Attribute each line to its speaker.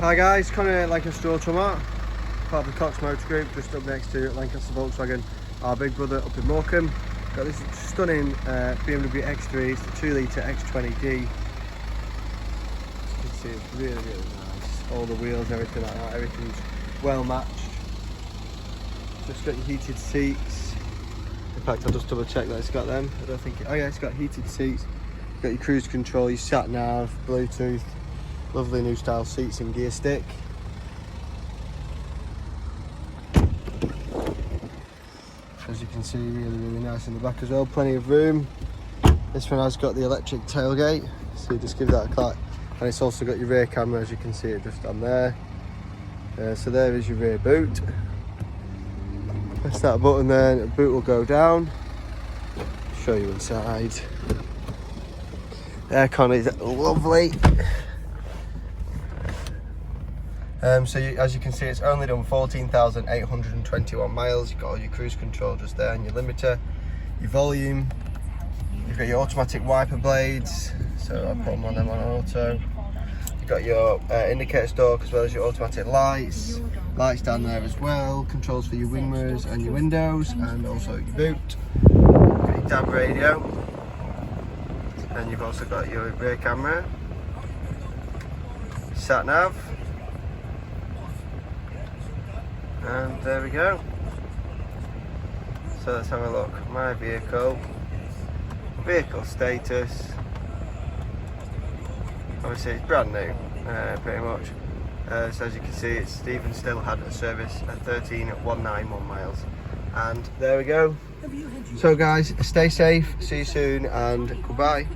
Speaker 1: Hi guys, Connor at Lancaster Automart, part of the Cox Motor Group, just up next to Lancaster Volkswagen, our big brother up in Morecambe. Got this stunning BMW X3, it's the 2 litre X20D. As you can see, it's really nice. All the wheels, everything like that, everything's well matched. Just got your heated seats. In fact, I'll just double check that it's got them. I don't think oh yeah, it's got heated seats. Got your cruise control, your sat nav, Bluetooth. Lovely new style seats and gear stick. As you can see, really nice in the back as well, plenty of room. This one has got the electric tailgate, so you just give that a clap. And it's also got your rear camera, as you can see it just on there. So there is your rear boot. Press that button there and the boot will go down. Show you inside. The aircon is lovely. As you can see, it's only done 14,821 miles. You've got all your cruise control just there and your limiter, your volume. You've got your automatic wiper blades, so I'll put them on auto. You've got your indicator stalk as well as your automatic lights. Lights down there as well. Controls for your wing mirrors and your windows, and also your boot. You've got your DAB radio, and you've also got your rear camera, sat nav. And there we go. So let's have a look. My vehicle status. Obviously it's brand new, pretty much. So as you can see, it's even still had a service at 13,191 miles. And there we go. So guys, stay safe, see you soon, and goodbye.